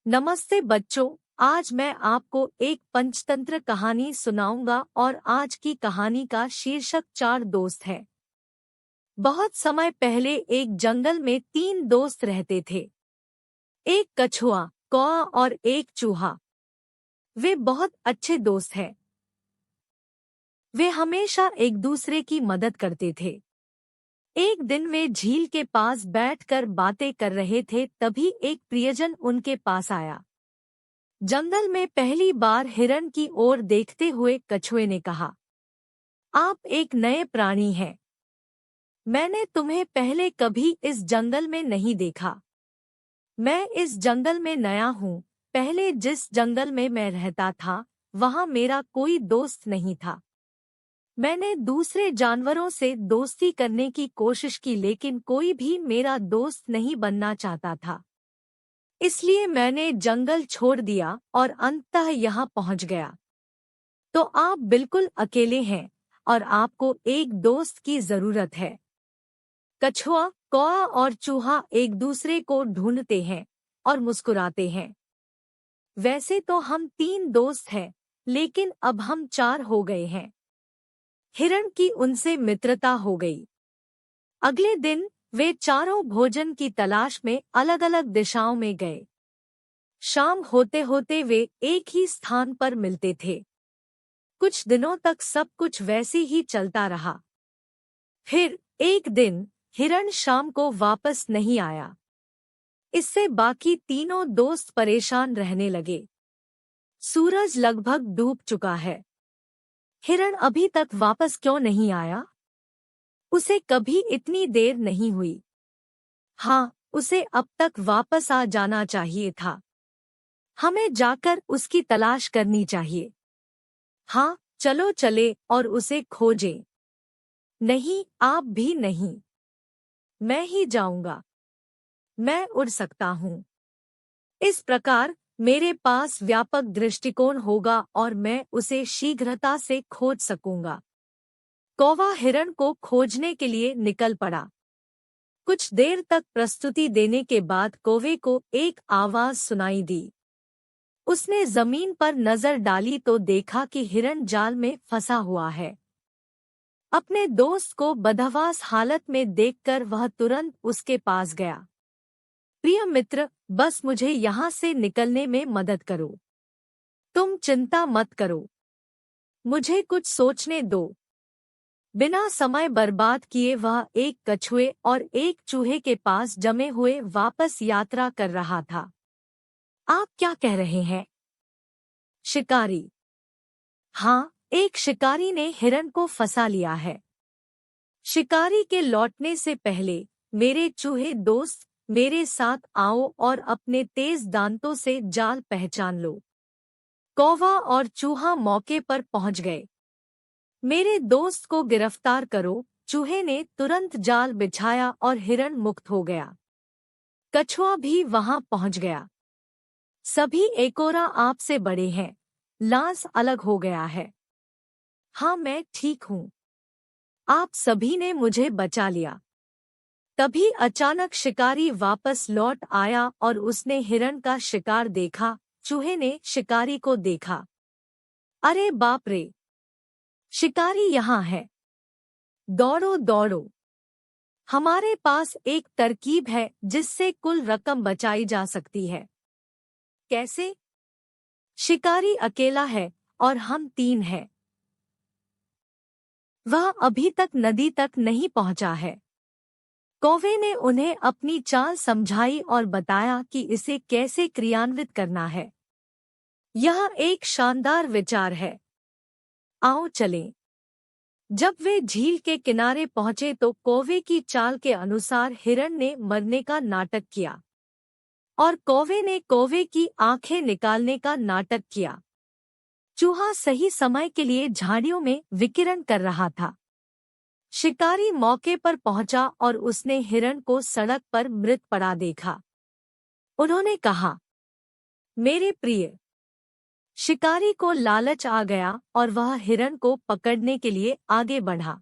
नमस्ते बच्चों। आज मैं आपको एक पंचतंत्र कहानी सुनाऊंगा और आज की कहानी का शीर्षक चार दोस्त है। बहुत समय पहले एक जंगल में तीन दोस्त रहते थे। एक कछुआ, कौआ और एक चूहा। वे बहुत अच्छे दोस्त हैं। वे हमेशा एक दूसरे की मदद करते थे। एक दिन वे झील के पास बैठकर बातें कर रहे थे, तभी एक प्रियजन उनके पास आया। जंगल में पहली बार हिरण की ओर देखते हुए कछुए ने कहा, आप एक नए प्राणी हैं। मैंने तुम्हें पहले कभी इस जंगल में नहीं देखा। मैं इस जंगल में नया हूँ। पहले जिस जंगल में मैं रहता था, वहाँ मेरा कोई दोस्त नहीं था। मैंने दूसरे जानवरों से दोस्ती करने की कोशिश की, लेकिन कोई भी मेरा दोस्त नहीं बनना चाहता था। इसलिए मैंने जंगल छोड़ दिया और अंततः यहाँ पहुँच गया। तो आप बिल्कुल अकेले हैं और आपको एक दोस्त की जरूरत है। कछुआ, कौआ और चूहा एक दूसरे को ढूंढते हैं और मुस्कुराते हैं। वैसे तो हम तीन दोस्त हैं, लेकिन अब हम चार हो गए हैं। हिरण की उनसे मित्रता हो गई। अगले दिन वे चारों भोजन की तलाश में अलग-अलग दिशाओं में गए। शाम होते होते वे एक ही स्थान पर मिलते थे। कुछ दिनों तक सब कुछ वैसे ही चलता रहा। फिर एक दिन हिरण शाम को वापस नहीं आया। इससे बाकी तीनों दोस्त परेशान रहने लगे। सूरज लगभग डूब चुका है। हिरण अभी तक वापस क्यों नहीं आया? उसे कभी इतनी देर नहीं हुई। हाँ, उसे अब तक वापस आ जाना चाहिए था। हमें जाकर उसकी तलाश करनी चाहिए। हाँ, चलो चले और उसे खोजें। नहीं, आप भी नहीं। मैं ही जाऊंगा। मैं उड़ सकता हूँ। इस प्रकार मेरे पास व्यापक दृष्टिकोण होगा और मैं उसे शीघ्रता से खोज सकूंगा। कौवा हिरण को खोजने के लिए निकल पड़ा। कुछ देर तक प्रस्तुति देने के बाद कौवे को एक आवाज सुनाई दी। उसने जमीन पर नजर डाली तो देखा कि हिरण जाल में फंसा हुआ है। अपने दोस्त को बदहवास हालत में देखकर वह तुरंत उसके पास गया। प्रिय मित्र, बस मुझे यहाँ से निकलने में मदद करो। तुम चिंता मत करो। मुझे कुछ सोचने दो। बिना समय बर्बाद किए वह एक कछुए और एक चूहे के पास जमे हुए वापस यात्रा कर रहा था। आप क्या कह रहे हैं? शिकारी। हाँ, एक शिकारी ने हिरण को फंसा लिया है। शिकारी के लौटने से पहले मेरे चूहे दोस्त, मेरे साथ आओ और अपने तेज दांतों से जाल पहचान लो। कौवा और चूहा मौके पर पहुंच गए। मेरे दोस्त को गिरफ्तार करो। चूहे ने तुरंत जाल बिछाया और हिरण मुक्त हो गया। कछुआ भी वहां पहुंच गया। सभी एकोरा आपसे बड़े हैं। लांस अलग हो गया है। हाँ, मैं ठीक हूँ। आप सभी ने मुझे बचा लिया। तभी अचानक शिकारी वापस लौट आया और उसने हिरण का शिकार देखा। चूहे ने शिकारी को देखा। अरे बाप रे! शिकारी यहाँ है। दौड़ो दौड़ो। हमारे पास एक तरकीब है जिससे कुल रकम बचाई जा सकती है। कैसे? शिकारी अकेला है और हम तीन हैं। वह अभी तक नदी तक नहीं पहुंचा है। कौवे ने उन्हें अपनी चाल समझाई और बताया कि इसे कैसे क्रियान्वित करना है। यह एक शानदार विचार है। आओ चलें। जब वे झील के किनारे पहुंचे तो कौवे की चाल के अनुसार हिरण ने मरने का नाटक किया और कौवे ने कौवे की आंखें निकालने का नाटक किया। चूहा सही समय के लिए झाड़ियों में विकिरण कर रहा था। शिकारी मौके पर पहुंचा और उसने हिरण को सड़क पर मृत पड़ा देखा। उन्होंने कहा, मेरे प्रिय। शिकारी को लालच आ गया और वह हिरण को पकड़ने के लिए आगे बढ़ा।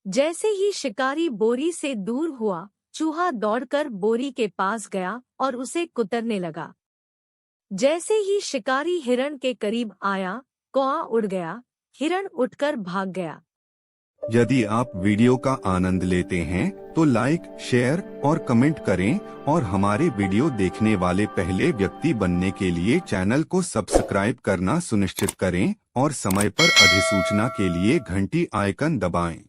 जैसे ही शिकारी बोरी से दूर हुआ, चूहा दौड़कर बोरी के पास गया और उसे कुतरने लगा। जैसे ही शिकारी हिरण के करीब आया, कौआ उड़ गया, हिरण उठकर भाग गया। यदि आप वीडियो का आनंद लेते हैं तो लाइक, शेयर और कमेंट करें और हमारे वीडियो देखने वाले पहले व्यक्ति बनने के लिए चैनल को सब्सक्राइब करना सुनिश्चित करें और समय पर अधिसूचना के लिए घंटी आइकन दबाएं।